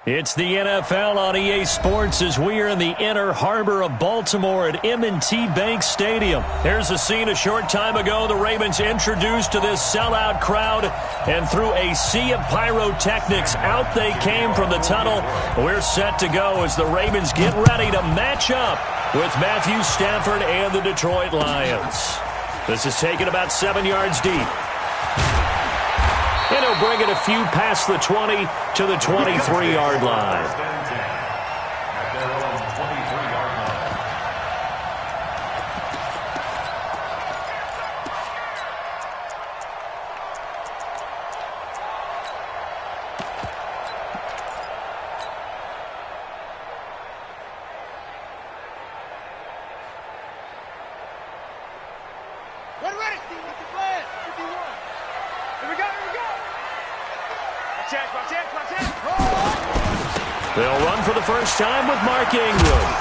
It's the NFL on EA Sports as we are in the inner harbor of Baltimore at M&T Bank Stadium. Here's a scene a short time ago. The Ravens introduced to this sellout crowd, and through a sea of pyrotechnics, out they came from the tunnel. We're set to go as the Ravens get ready to match up with Matthew Stafford and the Detroit Lions. This is taken about 7 yards deep. And he'll bring it a few past the 20 to the 23-yard line. They'll run for the first time with Mark Ingram.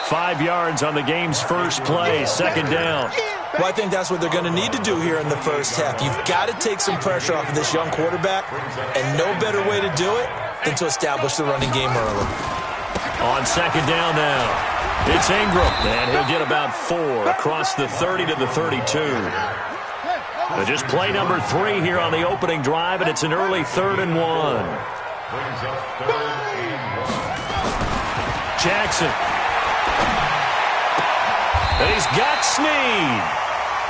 5 yards on the game's first play, second down. Well, I think that's what they're going to need to do here in the first half. You've got to take some pressure off of this young quarterback, and no better way to do it than to establish the running game early. On second down now, it's Ingram, and he'll get about 4 across the 30 to the 32. But just play number 3 here on the opening drive, and it's an early 3rd and 1. Jackson. And he's got Snead.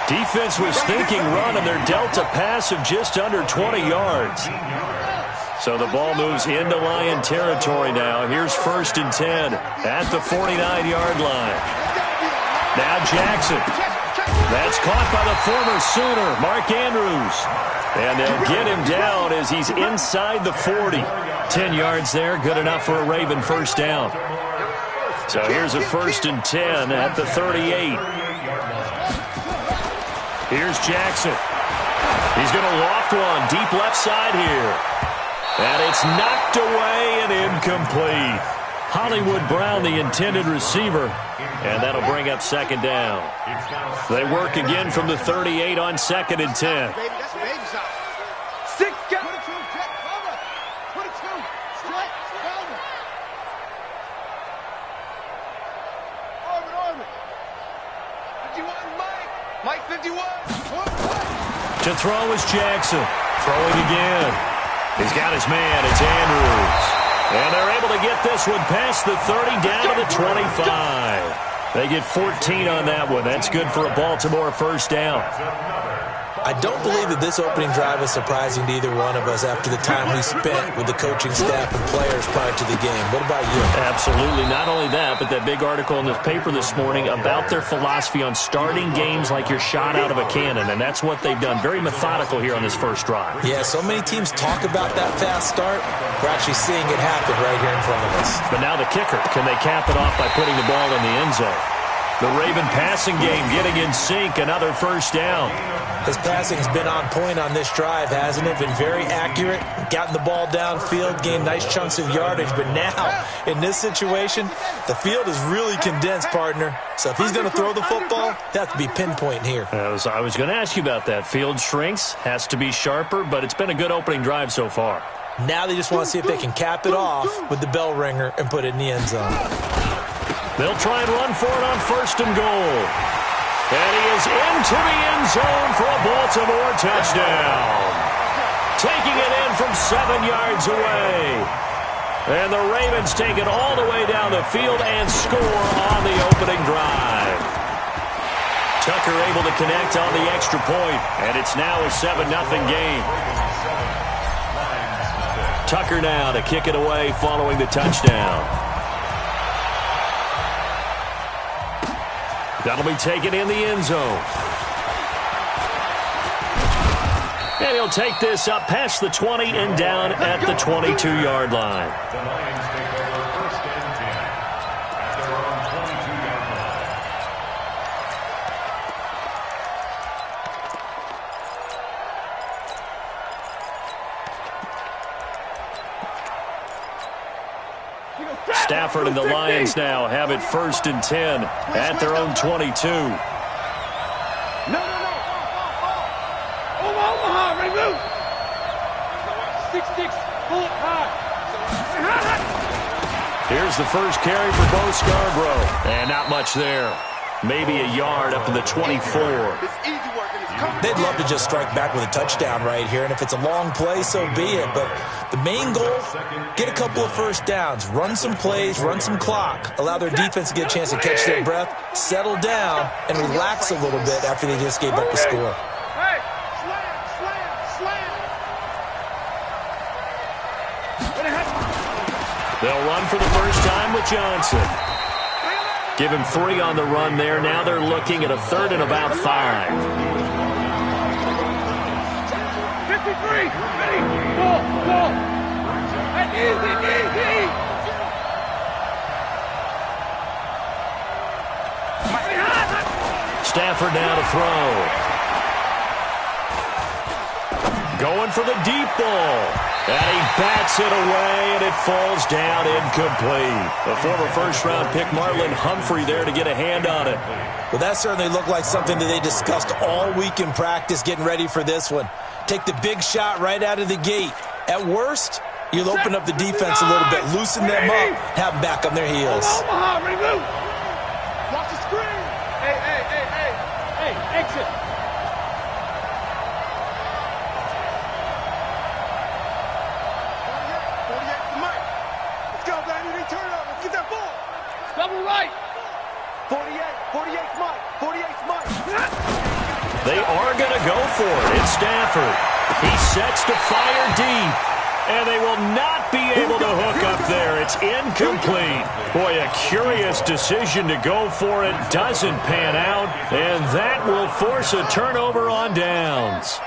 Defense was thinking run, and they're dealt a pass of just under 20 yards. So the ball moves into Lion territory now. Here's 1st and 10 at the 49-yard line. Now Jackson. That's caught by the former Sooner, Mark Andrews. And they'll get him down as he's inside the 40. 10 yards there, good enough for a Raven first down. So here's a 1st and 10 at the 38. Here's Jackson. He's going to loft one deep left side here. And it's knocked away and incomplete. Hollywood Brown, the intended receiver, and that'll bring up second down. They work again from the 38 on 2nd and 10. To throw is Jackson. Throwing again. He's got his man. It's Andrews. And they're able to get this one past the 30 down to the 25. They get 14 on that one. That's good for a Baltimore first down. I don't believe that this opening drive is surprising to either one of us after the time we spent with the coaching staff and players prior to the game. What about you? Absolutely. Not only that, but that big article in the paper this morning about their philosophy on starting games like you're shot out of a cannon, and that's what they've done. Very methodical here on this first drive. Yeah, so many teams talk about that fast start. We're actually seeing it happen right here in front of us. But now the kicker. Can they cap it off by putting the ball in the end zone? The Raven passing game getting in sync. Another first down. His passing has been on point on this drive, hasn't it? Been very accurate, gotten the ball downfield, gained nice chunks of yardage. But now, in this situation, the field is really condensed, partner. So if he's going to throw the football, they have to be pinpoint here. I was going to ask you about that. Field shrinks, has to be sharper, but it's been a good opening drive so far. Now they just want to see if they can cap it off with the bell ringer and put it in the end zone. They'll try and run for it on 1st and goal. And he is into the end zone for a Baltimore touchdown. Taking it in from 7 yards away. And the Ravens take it all the way down the field and score on the opening drive. Tucker able to connect on the extra point, and it's now a 7-0 game. Tucker now to kick it away following the touchdown. That'll be taken in the end zone. And he'll take this up past the 20 and down at the 22-yard line. Stafford and the Lions now have it 1st and 10 at their own 22. Omaha, remove. 6-6, pull it hard. Here's the first carry for Bo Scarborough. And not much there. Maybe a yard up to the 24. They'd love to just strike back with a touchdown right here, and if it's a long play, so be it. But the main goal, get a couple of first downs, run some plays, run some clock, allow their defense to get a chance to catch their breath, settle down, and relax a little bit after they just gave up the score. They'll run for the first time with Johnson. Give him 3 on the run there. Now they're looking at a 3rd and about 5. 53, ready, go. Easy. Stafford now to throw. Going for the deep ball. And he bats it away, and it falls down incomplete. The former first-round pick, Marlon Humphrey, there to get a hand on it. Well, that certainly looked like something that they discussed all week in practice, getting ready for this one. Take the big shot right out of the gate. At worst, you'll open up the defense a little bit, loosen them up, have them back on their heels. Watch the screen. Hey, exit. Double right. 48 Mike. They are going to go for it. It's Stafford. He sets to fire deep. And they will not be able to hook up there. It's incomplete. Boy, a curious decision to go for it. Doesn't pan out. And that will force a turnover on downs.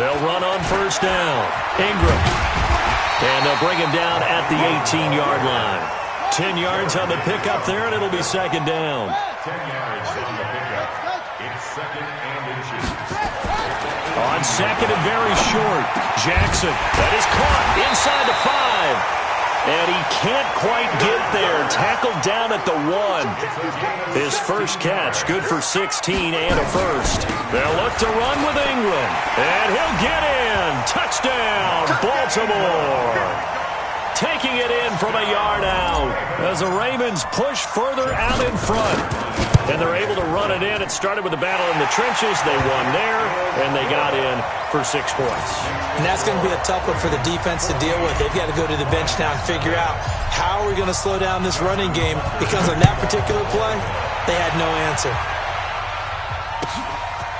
They'll run on first down. Ingram. And they'll bring him down at the 18-yard line. 10 yards on the pickup there, and it'll be second down. 10 yards on the pickup. It's second and inches. On second and very short. Jackson, that is caught inside the 5. And he can't quite get there. Tackled down at the 1. His first catch, good for 16 and a first. They'll look to run with Ingram. And he'll get in. Touchdown, Baltimore. Taking it in from a yard out as the Ravens push further out in front. And they're able to run it in. It started with a battle in the trenches. They won there, and they got in for 6 points. And that's going to be a tough one for the defense to deal with. They've got to go to the bench now and figure out how are we going to slow down this running game, because on that particular play, they had no answer.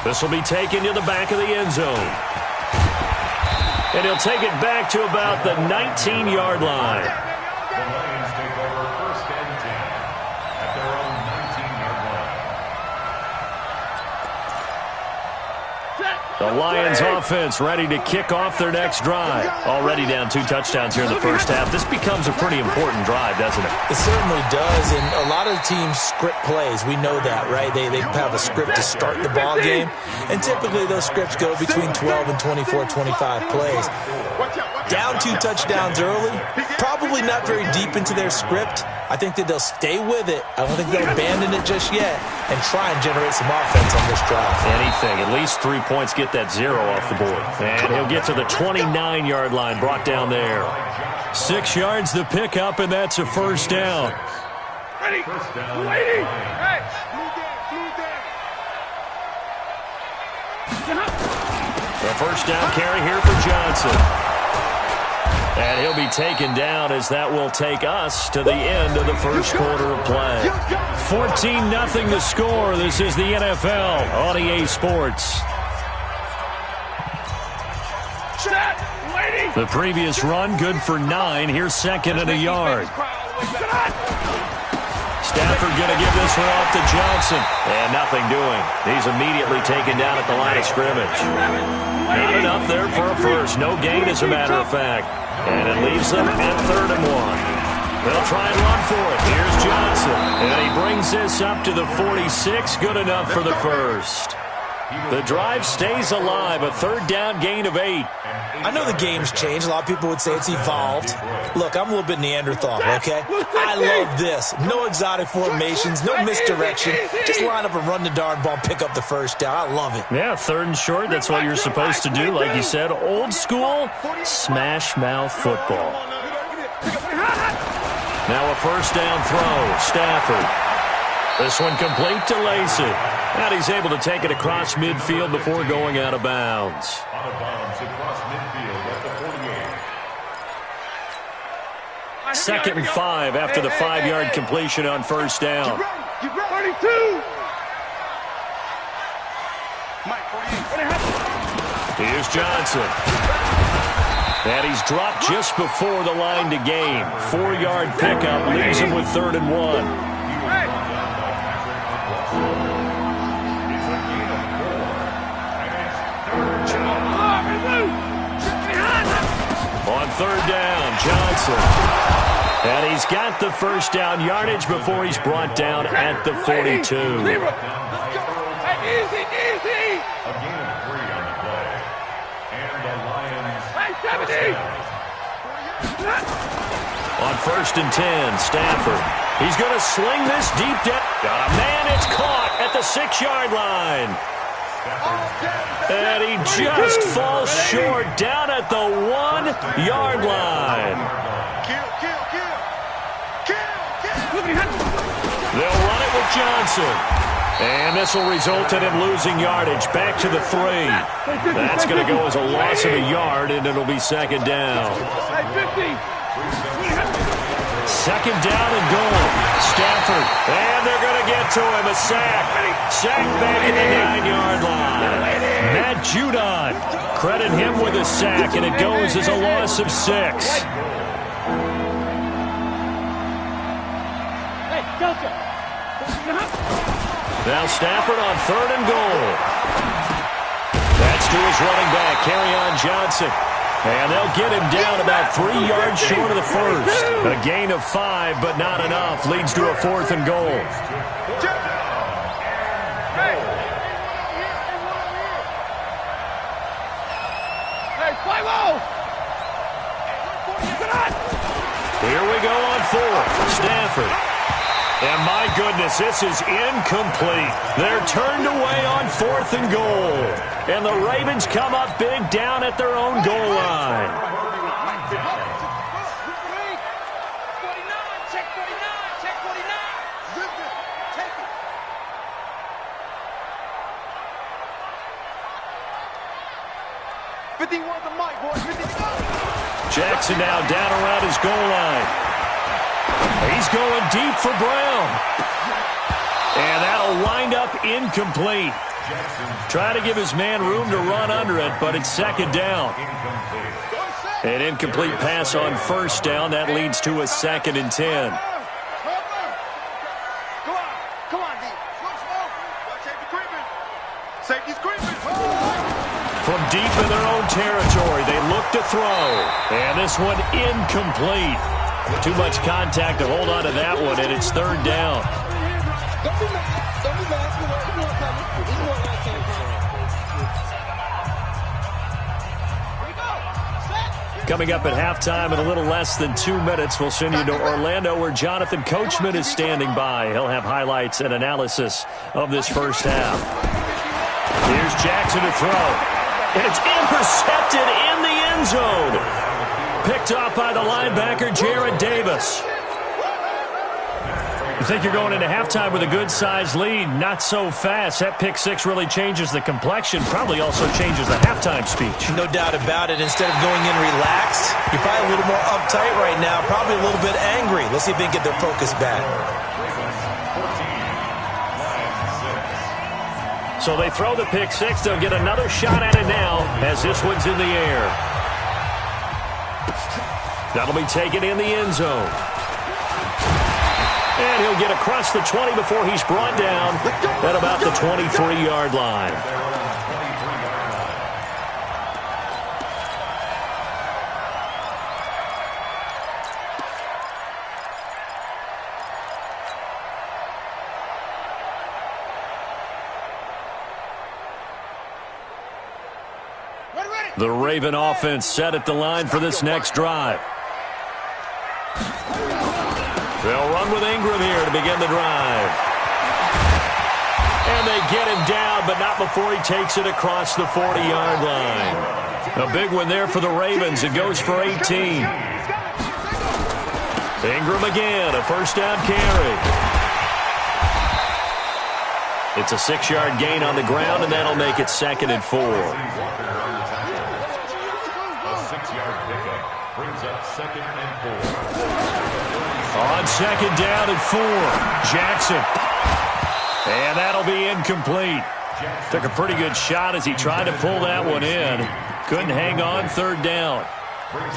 This will be taken to the back of the end zone. And he'll take it back to about the 19-yard line. The Lions take over first and 10 at their own 19-yard line. The Lions offense ready to kick off their next drive. Already down 2 touchdowns here in the first half. This becomes a pretty important drive, doesn't it? It certainly does, and a lot of teams script plays. We know that, right? They have a script to start the ball game, and typically those scripts go between 12 and 24, 25 plays. Down 2 touchdowns early, probably not very deep into their script. I think that they'll stay with it. I don't think they'll abandon it just yet and try and generate some offense on this drive. Anything, at least 3 points, get that 0 off the board. And he'll get to the 29-yard line, brought down there. 6 yards the pickup, and that's a first down. Ready. First down. Waiting. Hey. The first down carry here for Johnson. And he'll be taken down as that will take us to the end of the first quarter of play. 14-0 the score. This is the NFL on EA Sports. The previous run, good for 9. Here's second and a yard. Stafford going to give this one off to Johnson. And nothing doing. He's immediately taken down at the line of scrimmage. Not enough there for a first. No gain, as a matter of fact. And it leaves them at 3rd and 1. They'll try and run for it. Here's Johnson. And he brings this up to the 46. Good enough for the first. The drive stays alive, a third down gain of 8. I know the game's changed. A lot of people would say it's evolved. Look, I'm a little bit Neanderthal, okay? I love this. No exotic formations, no misdirection. Just line up and run the darn ball, pick up the first down. I love it. Yeah, third and short, that's what you're supposed to do. Like you said, old school, smash mouth football. Now a first down throw, Stafford. This one complete to Lacey. And he's able to take it across midfield before going out of bounds. Out of bounds across midfield at the 48. Second and 5 after the 5-yard completion on first down. Get ready, 32. Here's Johnson. And he's dropped just before the line to gain. 4-yard pickup leaves him with 3rd and 1. On third down, Johnson. And he's got the first down yardage before he's brought down at the 42. Easy. A gain of 3 on the play. And the Lions. On first and 10, Stafford. He's going to sling this deep down. Got a man, it's caught at the 6-yard line. And he just falls short down at the 1-yard line. They'll run it with Johnson. And this will result in him losing yardage back to the 3. That's going to go as a loss of a yard, and it'll be second down. Second down and goal. Stafford. And they're going to get to him. A sack. Sack back at the 9-yard line. Matt Judon. Credit him with a sack, and it goes as a loss of 6. Now Stafford on 3rd and goal. That's to his running back, Kerryon Johnson. And they'll get him down about 3 yards short of the first. A gain of 5, but not enough. Leads to a 4th and goal. Here we go on 4th. Stafford. And my goodness, this is incomplete. They're turned away on 4th and goal. And the Ravens come up big down at their own goal line. Jackson now down around his goal line. He's going deep for Brown. And that'll wind up incomplete. Try to give his man room to run under it, but it's second down. An incomplete pass on first down. That leads to a 2nd and 10. From deep in their own territory, they look to throw. And this one incomplete. Too much contact to hold on to that one, and it's 3rd down. Coming up at halftime in a little less than 2 minutes, we'll send you to Orlando where Jonathan Coachman is standing by. He'll have highlights and analysis of this first half. Here's Jackson to throw. And it's intercepted in the end zone. Picked off by the linebacker, Jared Davis. You think you're going into halftime with a good-sized lead. Not so fast. That pick 6 really changes the complexion. Probably also changes the halftime speech. No doubt about it. Instead of going in relaxed, you're probably a little more uptight right now. Probably a little bit angry. Let's see if they can get their focus back. So they throw the pick 6. They'll get another shot at it now as this one's in the air. That'll be taken in the end zone. And he'll get across the 20 before he's brought down at about the 23-yard line. The Raven offense set at the line for this next drive. They'll run with Ingram here to begin the drive. And they get him down, but not before he takes it across the 40-yard line. A big one there for the Ravens. It goes for 18. Ingram again, a first down carry. It's a 6-yard gain on the ground, and that'll make it 2nd and 4. A 6-yard pickup brings up 2nd and 4. On 2nd down and 4, Jackson. And that'll be incomplete. Took a pretty good shot as he tried to pull that one in. Couldn't hang on 3rd down.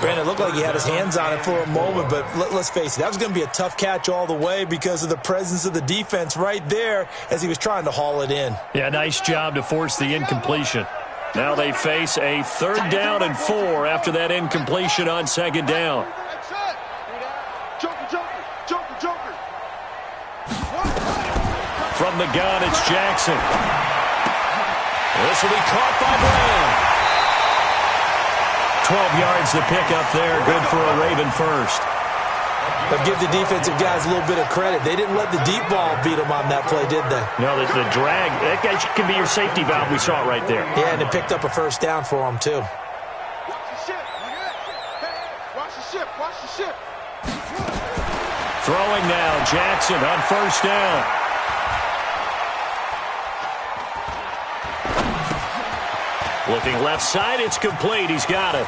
Brandon, it looked like he had his hands on it for a moment, but let's face it, that was going to be a tough catch all the way because of the presence of the defense right there as he was trying to haul it in. Yeah, nice job to force the incompletion. Now they face a 3rd down and 4 after that incompletion on 2nd down. From the gun, it's Jackson. This will be caught by Brown. 12 yards to pick up there. Good for a Raven first. But give the defensive guys a little bit of credit. They didn't let the deep ball beat them on that play, did they? No, the drag, that guy can be your safety valve. We saw it right there. Yeah, and it picked up a first down for them, too. Throwing now, Jackson on first down. Looking left side, it's complete. He's got it.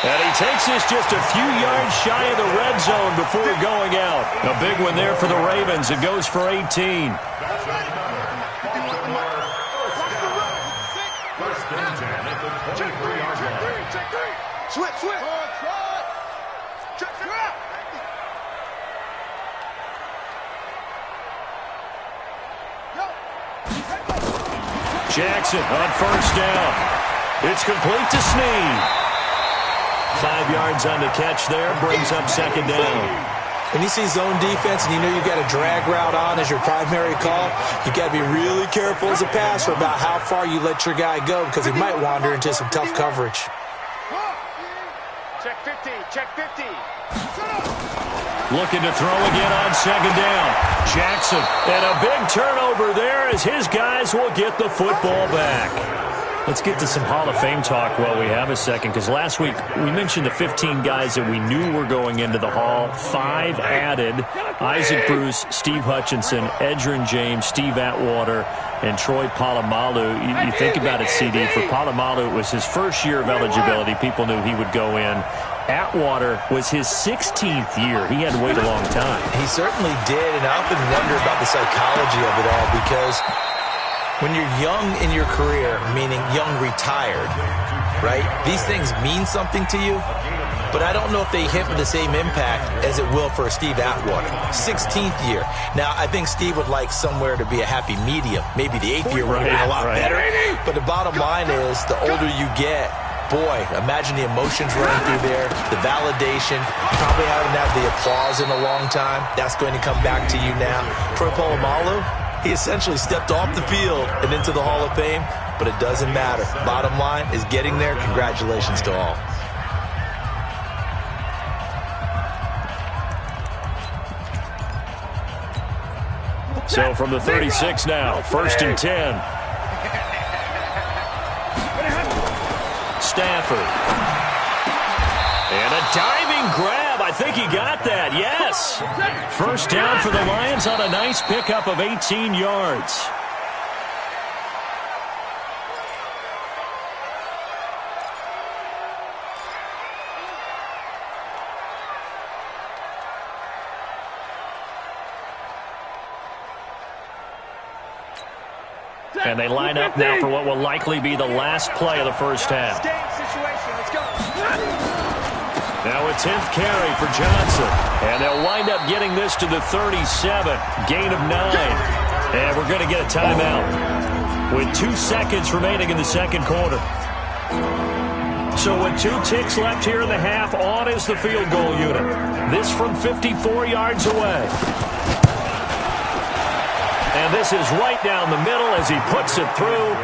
And he takes this just a few yards shy of the red zone before going out. A big one there for the Ravens. It goes for 18. First and 10 at the 23-yard line. Switch. Jackson on first down. It's complete to Snead. 5 yards on the catch there. Brings up 2nd down. When you see zone defense and you know you've got a drag route on as your primary call, you've got to be really careful as a passer about how far you let your guy go because he might wander into some tough coverage. Check 50. Looking to throw again on 2nd down. Jackson, and a big turnover there as his guys will get the football back. Let's get to some Hall of Fame talk while we have a second, because last week we mentioned the 15 guys that we knew were going into the Hall. 5 added: Isaac Bruce, Steve Hutchinson, Edgerrin James, Steve Atwater, and Troy Polamalu. You think about it, CD, for Polamalu, it was his first year of eligibility. People knew he would go in. Atwater was his 16th year. He had to wait a long time. He certainly did, and I often wonder about the psychology of it all, because when you're young in your career, meaning young retired, right, these things mean something to you, but I don't know if they hit with the same impact as it will for a Steve Atwater. 16th year. Now, I think Steve would like somewhere to be a happy medium. Maybe the 8th year would have been a lot better. But the bottom line is, the older you get, boy, imagine the emotions running through there, the validation, probably haven't had the applause in a long time. That's going to come back to you now. Troy Polamalu, he essentially stepped off the field and into the Hall of Fame, but it doesn't matter. Bottom line is getting there. Congratulations to all. So from the 36 now, 1st and 10. Stafford. And a diving grab. I think he got that. Yes. First down for the Lions on a nice pickup of 18 yards. And they line up now for what will likely be the last play of the first half. Now a 10th carry for Johnson. And they'll wind up getting this to the 37. Gain of 9. And we're going to get a timeout with 2 seconds remaining in the second quarter. So with 2 ticks left here in the half, on is the field goal unit. This from 54 yards away. And this is right down the middle as he puts it through.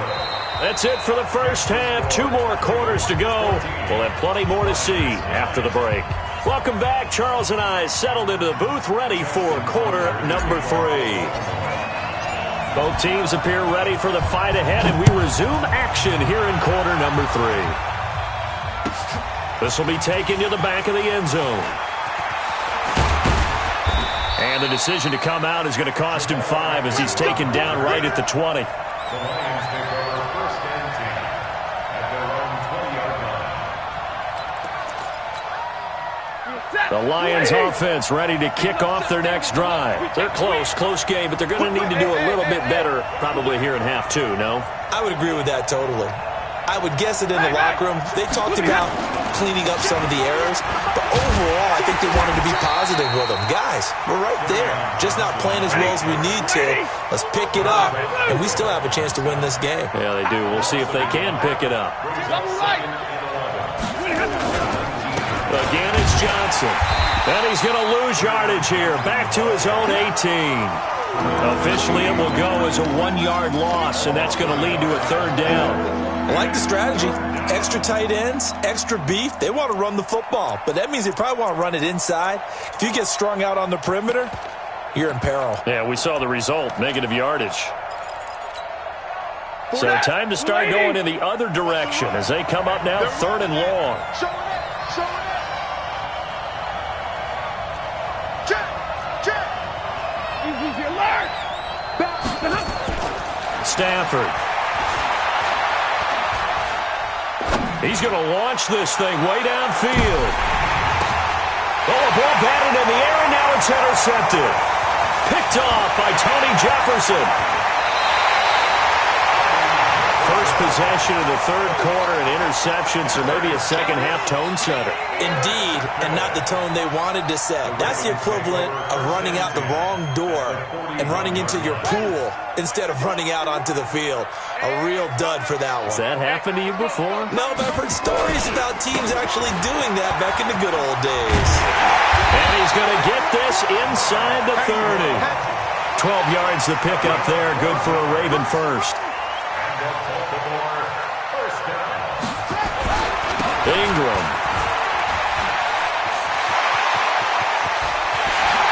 That's it for the first half. 2 more quarters to go. We'll have plenty more to see after the break. Welcome back. Charles and I settled into the booth, ready for quarter number 3. Both teams appear ready for the fight ahead, and we resume action here in quarter number 3. This will be taken to the back of the end zone. And the decision to come out is going to cost him 5 as he's taken down right at the 20. The Lions take over first and 10 at their own 20-yard line. The Lions offense ready to kick off their next drive. They're close game, but they're going to need to do a little bit better probably here in half 2, no? I would agree with that totally. I would guess it in the locker room. They talked about cleaning up some of the errors, but overall, I think they wanted to be positive with them. Guys, we're right there. Just not playing as well as we need to. Let's pick it up, and we still have a chance to win this game. Yeah, they do. We'll see if they can pick it up. Again, it's Johnson. And he's going to lose yardage here. Back to his own 18. Officially, it will go as a 1-yard loss, and that's going to lead to a 3rd down. I like the strategy. Extra tight ends, extra beef. They want to run the football, but that means they probably want to run it inside. If you get strung out on the perimeter, you're in peril. Yeah, we saw the result, negative yardage. So time to start going in the other direction as they come up now 3rd and long. Stafford. He's going to launch this thing way downfield. Oh, a ball batted in the air, and now it's intercepted. Picked off by Tony Jefferson. First possession of the 3rd quarter, an interception, so maybe a second-half tone setter. Indeed, and not the tone they wanted to set. That's the equivalent of running out the wrong door and running into your pool instead of running out onto the field. A real dud for that one. Has that happened to you before? No, but I've heard stories about teams actually doing that back in the good old days. And he's going to get this inside the 30. 12 yards to pick up there. Good for a Raven first. Ingram.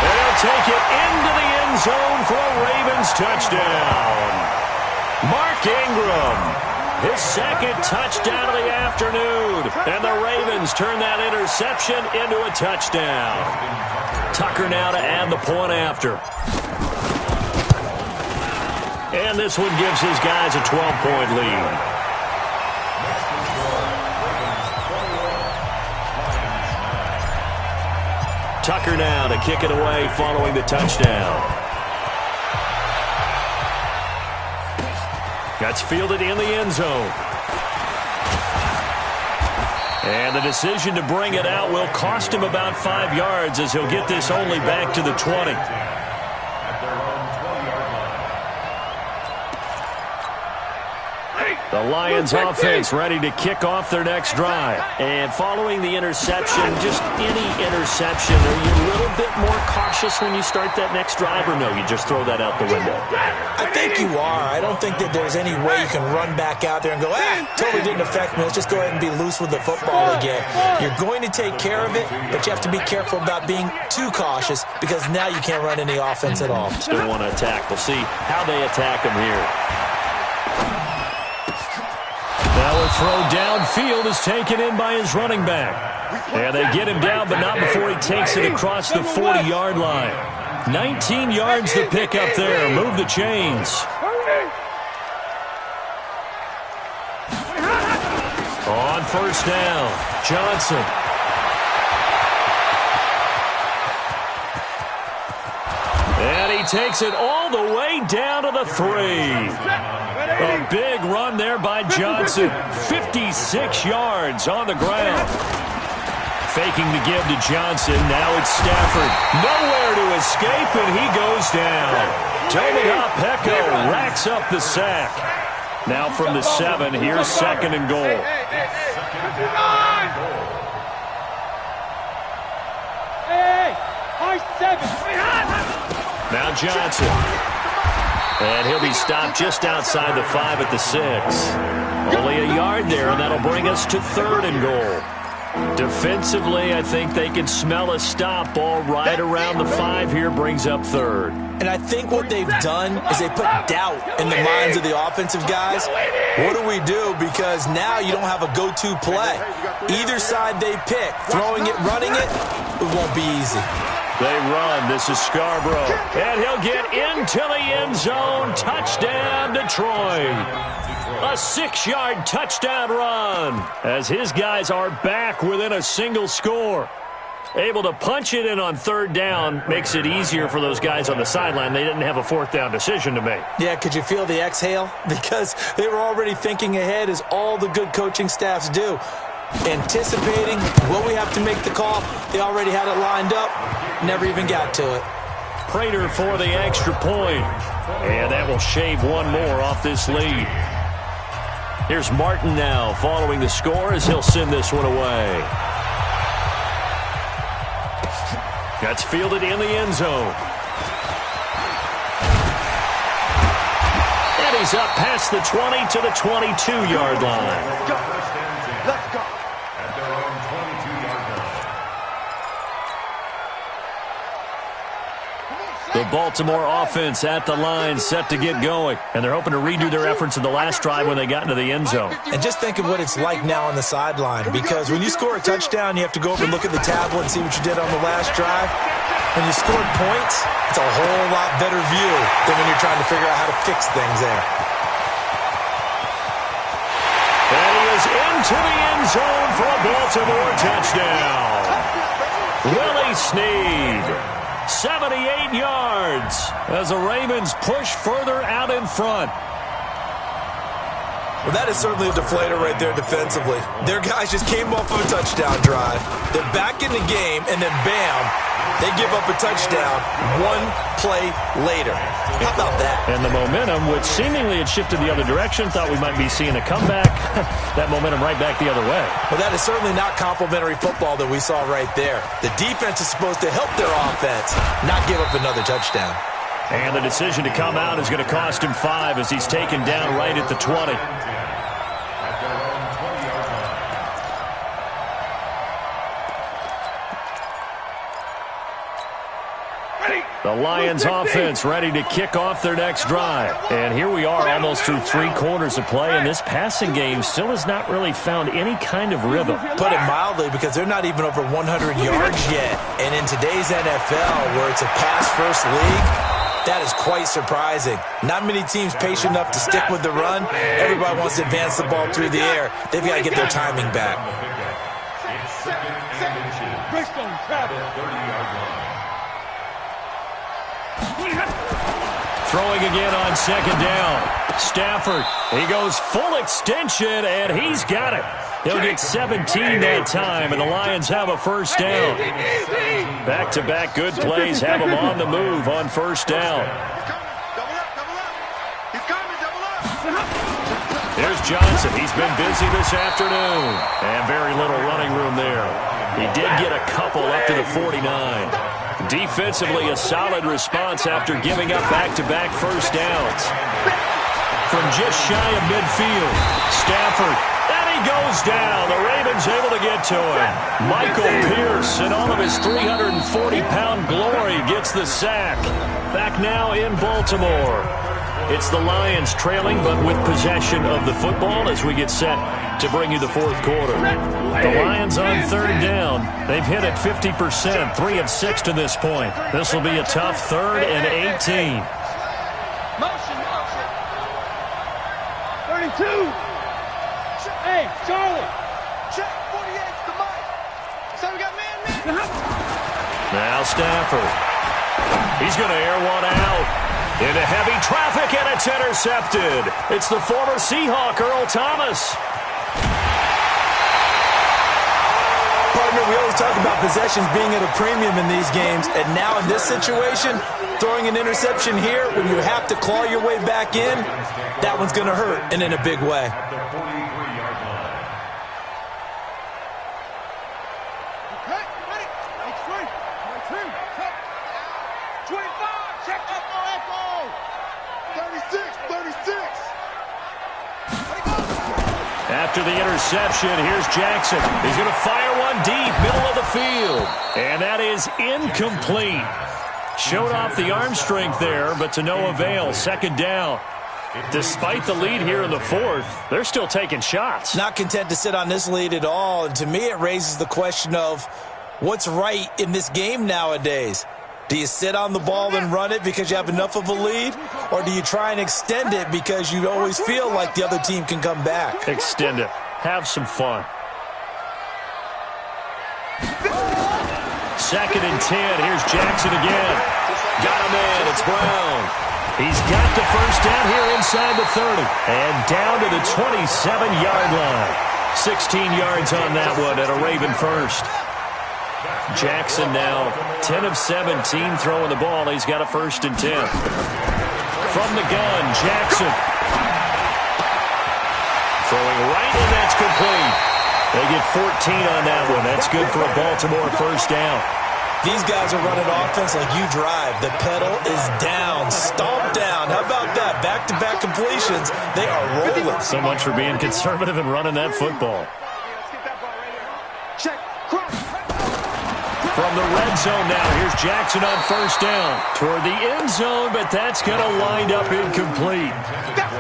They'll take it into the end zone for a Ravens touchdown. Mark Ingram, his 2nd touchdown of the afternoon. And the Ravens turn that interception into a touchdown. Tucker now to add the point after. And this one gives his guys a 12-point lead. Tucker now to kick it away following the touchdown. That's fielded in the end zone. And the decision to bring it out will cost him about 5 yards as he'll get this only back to the 20. The Lions offense ready to kick off their next drive. And following the interception, just any interception, are you a little bit more cautious when you start that next drive, or no, you just throw that out the window? I think you are. I don't think that there's any way you can run back out there and go, totally didn't affect me. Let's just go ahead and be loose with the football again. You're going to take care of it, but you have to be careful about being too cautious because now you can't run any offense at all. Still want to attack. We'll see how they attack him here. Now a throw downfield is taken in by his running back. And they get him down, but not before he takes it across the 40-yard line. 19 yards to pick up there. Move the chains. On first down, Johnson. And he takes it all the way down to the 3. A big run there by Johnson. 56 yards on the ground. Faking the give to Johnson. Now it's Stafford. Nowhere to escape, and he goes down. Toby Pecco racks up the sack. Now from the 7, here's 2nd and goal. Now Johnson. And he'll be stopped just outside the 5 at the 6. Only a yard there, and that'll bring us to 3rd and goal. Defensively, I think they can smell a stop. Ball right around the 5 here brings up 3rd. And I think what they've done is they put doubt in the minds of the offensive guys. What do we do? Because now you don't have a go-to play. Either side they pick, throwing it, running it, it won't be easy. They run. This is Scarborough. And he'll get into the end zone. Touchdown, Detroit. A 6-yard touchdown run as his guys are back within a single score. Able to punch it in on 3rd down makes it easier for those guys on the sideline. They didn't have a 4th down decision to make. Yeah, could you feel the exhale? Because they were already thinking ahead, as all the good coaching staffs do. Anticipating what we have to make the call. They already had it lined up. Never even got to it. Prater for the extra point. And that will shave one more off this lead. Here's Martin now following the score as he'll send this one away. That's fielded in the end zone. And he's up past the 20 to the 22-yard line. Let's go. At their own 22-yard line. The Baltimore offense at the line, set to get going. And they're hoping to redo their efforts in the last drive when they got into the end zone. And just think of what it's like now on the sideline, because when you score a touchdown, you have to go over and look at the tablet and see what you did on the last drive. When you scored points, it's a whole lot better view than when you're trying to figure out how to fix things there. And he is into the end zone for a Baltimore touchdown. Willie Snead. 78 yards as the Ravens push further out in front. Well, that is certainly a deflator right there defensively. Their guys just came off of a touchdown drive. They're back in the game, and then bam, they give up a touchdown one play later. How about that? And the momentum, which seemingly had shifted the other direction, thought we might be seeing a comeback. That momentum right back the other way. Well, that is certainly not complimentary football that we saw right there. The defense is supposed to help their offense, not give up another touchdown. And the decision to come out is going to cost him 5 as he's taken down right at the 20. The Lions offense ready to kick off their next drive. And here we are almost through 3 quarters of play, and this passing game still has not really found any kind of rhythm. Put it mildly, because they're not even over 100 yards yet. And in today's NFL, where it's a pass-first league, that is quite surprising. Not many teams patient enough to stick with the run. Everybody wants to advance the ball through the air. They've got to get their timing back. Throwing again on 2nd down. Stafford, he goes full extension, and he's got it. He'll get 17 that time, and the Lions have a 1st down. Back-to-back good plays have them on the move on 1st down. There's Johnson. He's been busy this afternoon, and very little running room there. He did get a couple up to the 49. Defensively, a solid response after giving up back-to-back 1st downs. From just shy of midfield, Stafford, and he goes down. The Ravens able to get to him. Michael Pierce, in all of his 340-pound glory, gets the sack. Back now in Baltimore. It's the Lions trailing, but with possession of the football as we get set to bring you the 4th quarter. The Lions on 3rd down. They've hit it 50%, 3 of 6 to this point. This will be a tough 3rd and 18. Motion. 32. Hey, Charlie. Check 48's the mic. So we got man. Now Stafford. He's going to air one out. Into heavy traffic, and it's intercepted. It's the former Seahawk, Earl Thomas. Partner, we always talk about possessions being at a premium in these games, and now in this situation, throwing an interception here when you have to claw your way back in, that one's going to hurt, and in a big way. After the interception, here's Jackson. He's going to fire one deep, middle of the field. And that is incomplete. Showed off the arm strength there, but to no avail. Second down. Despite the lead here in the fourth, they're still taking shots. Not content to sit on this lead at all. And to me, it raises the question of what's right in this game nowadays. Do you sit on the ball and run it because you have enough of a lead? Or do you try and extend it because you always feel like the other team can come back? Extend it. Have some fun. Second and 10. Here's Jackson again. Got him in. It's Brown. He's got the first down here inside the 30. And down to the 27-yard line. 16 yards on that one at a Raven first. Jackson now 10 of 17 throwing the ball. He's got a first and 10. From the gun, Jackson. Throwing right, and that's complete. They get 14 on that one. That's good for a Baltimore first down. These guys are running offense like you drive. The pedal is down, stomped down. How about that? Back-to-back completions. They are rolling. So much for being conservative and running that football. From the red zone now, here's Jackson on first down. Toward the end zone, but that's going to wind up incomplete.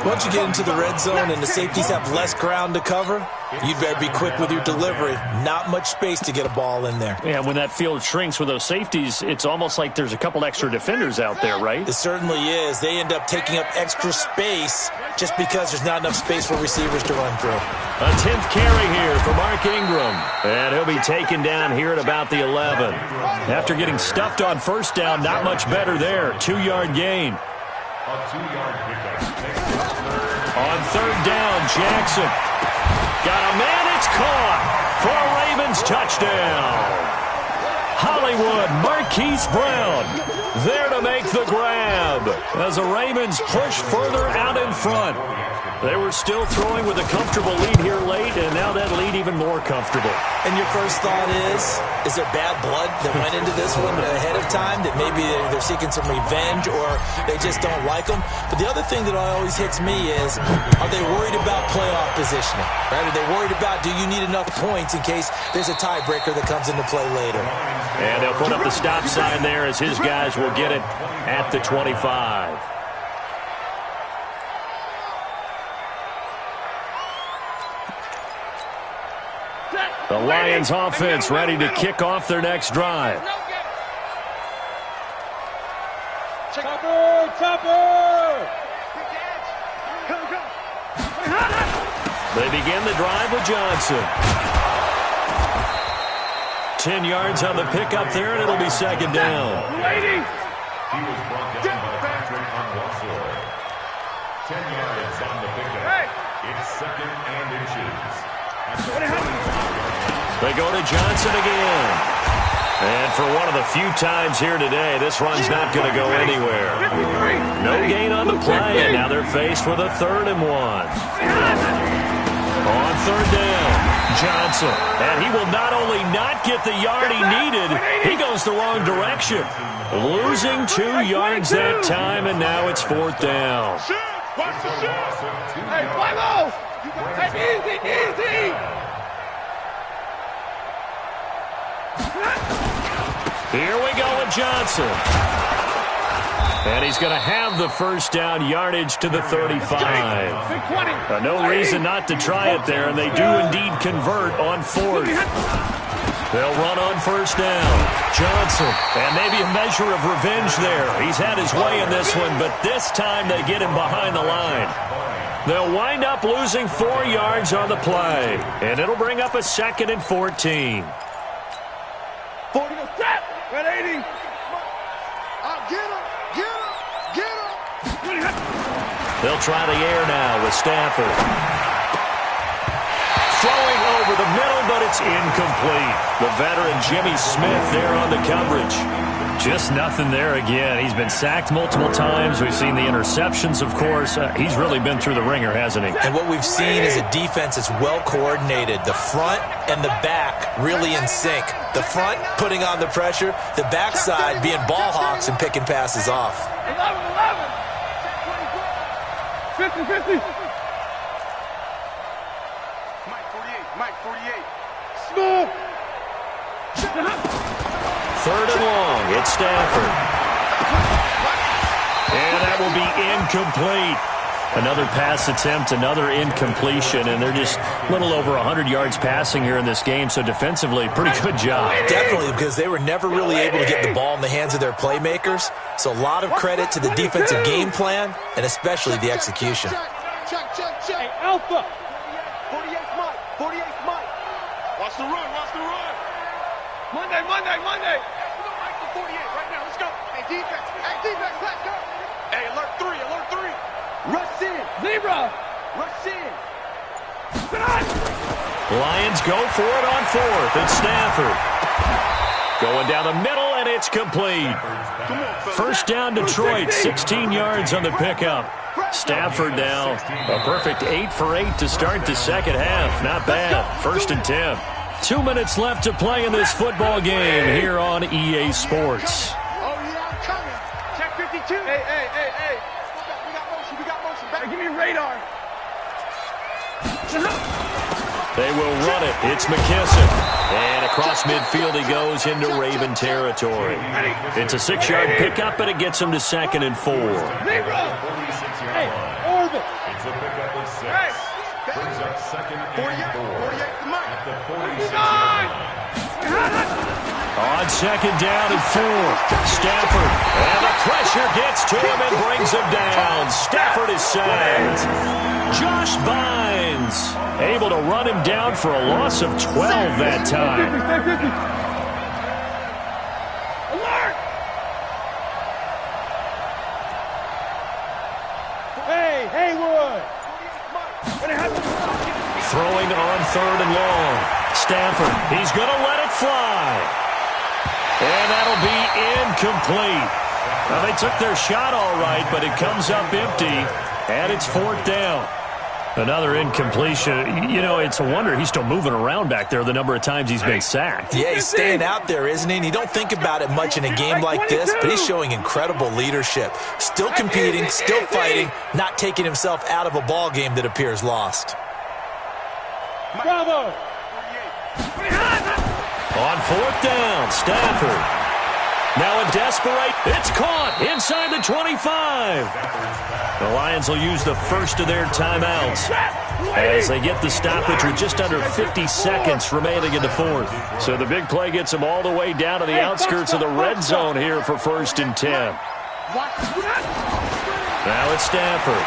Once you get into the red zone and the safeties have less ground to cover, you'd better be quick with your delivery. Not much space to get a ball in there. Yeah, when that field shrinks with those safeties, it's almost like there's a couple extra defenders out there, right? It certainly is. They end up taking up extra space just because there's not enough space for receivers to run through. A 10th carry here for Mark Ingram. And he'll be taken down here at about the 11. After getting stuffed on first down, not much better there. 2-yard gain. A 2-yard pickup. On third down, Jackson. Got a man, it's caught for a Ravens touchdown. Hollywood, Marquise Brown, there to make the grab as the Ravens push further out in front. They were still throwing with a comfortable lead here late, and now that lead even more comfortable. And your first thought is there bad blood that went into this one ahead of time, that maybe they're seeking some revenge or they just don't like them? But the other thing that always hits me is, are they worried about playoff positioning? Right? Are they worried about, do you need enough points in case there's a tiebreaker that comes into play later? And they'll put up the stop sign there as his guys will get it at the 25. The Lions offense ready to kick off their next drive. They begin the drive with Johnson. 10 yards on the pickup there, and it'll be second down. He was brought down by Patrick on Wassel. 10 yards on the pickup. It's second and inches. They go to Johnson again. And for one of the few times here today, this run's not going to go anywhere. No gain on the play, and now they're faced with a 3rd and 1. On third down, Johnson. And he will not only not get the yard he needed, he goes the wrong direction. Losing 2 yards that time, and now it's 4th down. Hey, Bible! Hey, easy! Here we go with Johnson. And he's going to have the first down, yardage to the 35. No reason not to try it there, and they do indeed convert on 4th. They'll run on first down. Johnson, and maybe a measure of revenge there. He's had his way in this one, but this time they get him behind the line. They'll wind up losing 4 yards on the play, and it'll bring up a 2nd and 14. 40 to step. 180. Get him. They'll try the air now with Stafford. Throwing over the middle, but it's incomplete. The veteran Jimmy Smith there on the coverage. Just nothing there again. He's been sacked multiple times. We've seen the interceptions, of course. He's really been through the ringer, hasn't he? And what we've seen is a defense that's well coordinated. The front and the back really in sync. The front putting on the pressure, the backside being ball hawks and picking passes off. 50-50. Mike 48. Smooth. Third and long. It's Stafford. And that will be incomplete. Another pass attempt, another incompletion, and they're just a little over 100 yards passing here in this game, so defensively, pretty good job. Definitely, because they were never really able to get the ball in the hands of their playmakers, so a lot of credit to the defensive game plan and especially the execution. Check. Hey, Alpha. 48th Mike. 48th Mike. Watch the run. Monday. We're going Mike for 48 right now. Let's go. Hey, defense, let's go. Hey, alert 3. Rush in. Zebra. Rush in. Lions go for it on fourth. It's Stafford. Going down the middle, and it's complete. First down, Detroit. 16 yards on the pickup. Stafford now a perfect 8 for 8 to start the second half. Not bad. First and 10. 2 minutes left to play in this football game here on EA Sports. Oh, yeah, I'm coming. Check 52. Hey. We got motion. Back. Give me radar. They will run it. It's McKissick. And across midfield he goes into Raven territory. It's a 6-yard pickup, and it gets him to 2nd and 4. Hey, Orbit. It's a pickup of 6. Brings up 2nd and 4. At the 46-yard line. On 2nd down and 4. Stafford. And the pressure gets to him and brings him down. Stafford is sacked. Josh Bynes able to run him down for a loss of 12 that time. Alert! Hey, Haywood! Throwing on 3rd and long. Stafford, he's going to let it fly. And that'll be incomplete. Now, they took their shot all right, but it comes up empty, and it's 4th down. Another incompletion. You know, it's a wonder he's still moving around back there the number of times he's been sacked. Yeah, he's staying out there, isn't he? And you don't think about it much in a game like this, but he's showing incredible leadership. Still competing, still fighting, not taking himself out of a ball game that appears lost. Bravo! On 4th down, Stafford. Now a desperate. It's caught inside the 25. The Lions will use the first of their timeouts as they get the stoppage with just under 50 seconds remaining in the 4th. So the big play gets them all the way down to the outskirts of the red zone here for 1st and 10. Now it's Stafford.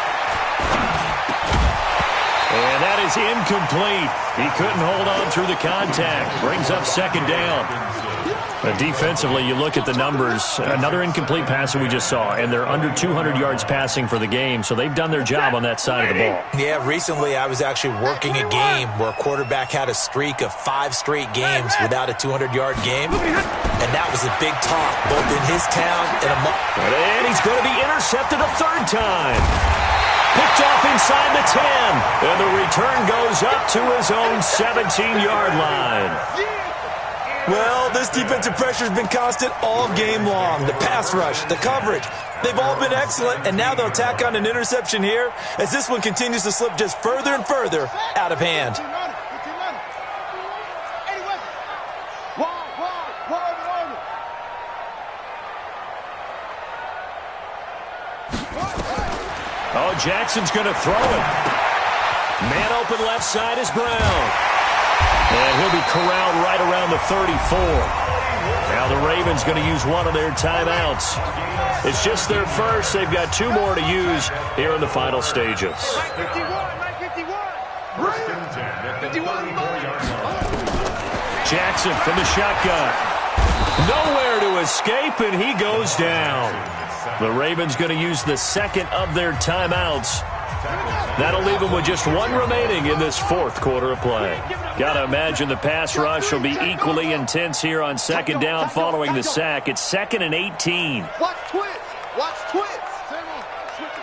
And that is incomplete. He couldn't hold on through the contact. Brings up 2nd down. Defensively, you look at the numbers. Another incomplete pass that we just saw, and they're under 200 yards passing for the game, so they've done their job on that side of the ball. Yeah, recently I was actually working a game where a quarterback had a streak of 5 straight games without a 200-yard game, and that was a big talk, both in his town and And he's going to be intercepted a 3rd time. Picked off inside the 10, and the return goes up to his own 17-yard line. Well, this defensive pressure has been constant all game long. The pass rush, the coverage, they've all been excellent, and now they'll tack on an interception here as this one continues to slip just further and further out of hand. Oh, Jackson's going to throw it. Man open left side is Brown. And he'll be corralled right around the 34. Now the Ravens going to use one of their timeouts. It's just their first. They've got 2 more to use here in the final stages. Jackson from the shotgun. Nowhere to escape, and he goes down. The Ravens going to use the 2nd of their timeouts. That'll leave them with just 1 remaining in this 4th quarter of play. Got to imagine the pass rush will be equally intense here on 2nd down following the sack. It's 2nd and 18. Watch twist.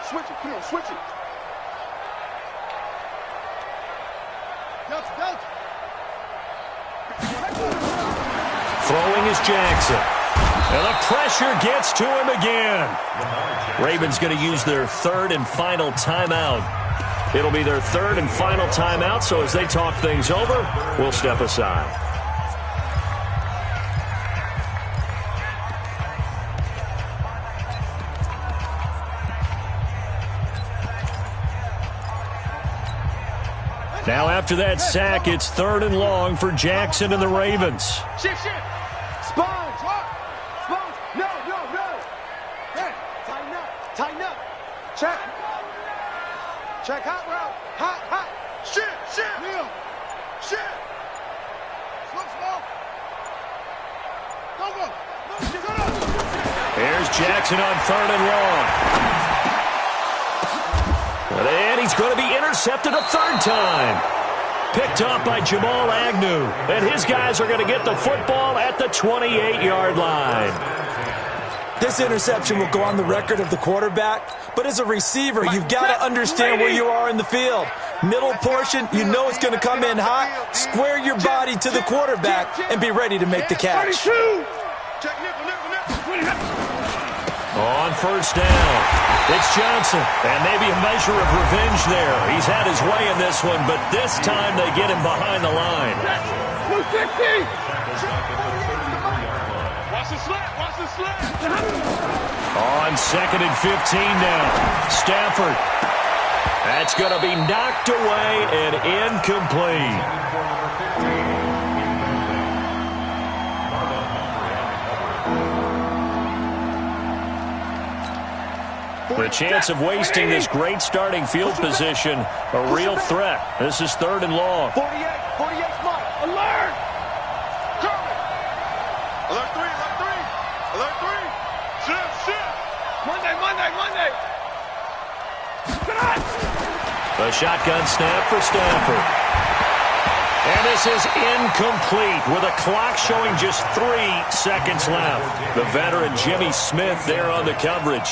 Switch it. Come on, switch it. Throwing is Jackson. And the pressure gets to him again. Ravens going to use their third and final timeout. It'll be their third and final timeout, so as they talk things over, we'll step aside. Now after that sack, it's third and long for Jackson and the Ravens. Shift. Sponge. Sponge. No. Hey, tighten up. Check. Hot route. Hot. Shift. Kneel. Shift. Slow. Go. Here's Jackson on third and long. And he's going to be intercepted a third time. Picked up by Jamal Agnew. And his guys are going to get the football at the 28-yard line. This interception will go on the record of the quarterback, but as a receiver, you've got to understand where you are in the field. Middle portion, you know it's going to come in hot. Square your body to the quarterback and be ready to make the catch. On first down, it's Johnson, and maybe a measure of revenge there. He's had his way in this one, but this time they get him behind the line. Watch the slap. On second and 15 now, Stafford. That's going to be knocked away and incomplete. The chance of wasting this great starting field position, a real threat. This is third and long. 48 Mike. Alert! Alert 3. Shift. Monday. The shotgun snap for Stafford. And this is incomplete with a clock showing just 3 seconds left. The veteran Jimmy Smith there on the coverage.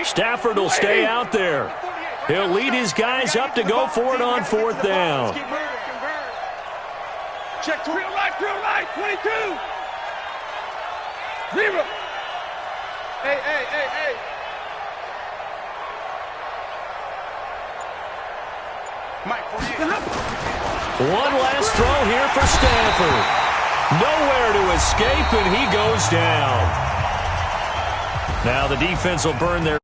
Stafford will stay out there. He'll lead his guys up to go for it on fourth down. Check to real right, 22. 0. Hey. Mike, one last throw here for Stafford. Nowhere to escape, and he goes down. Now the defense will burn their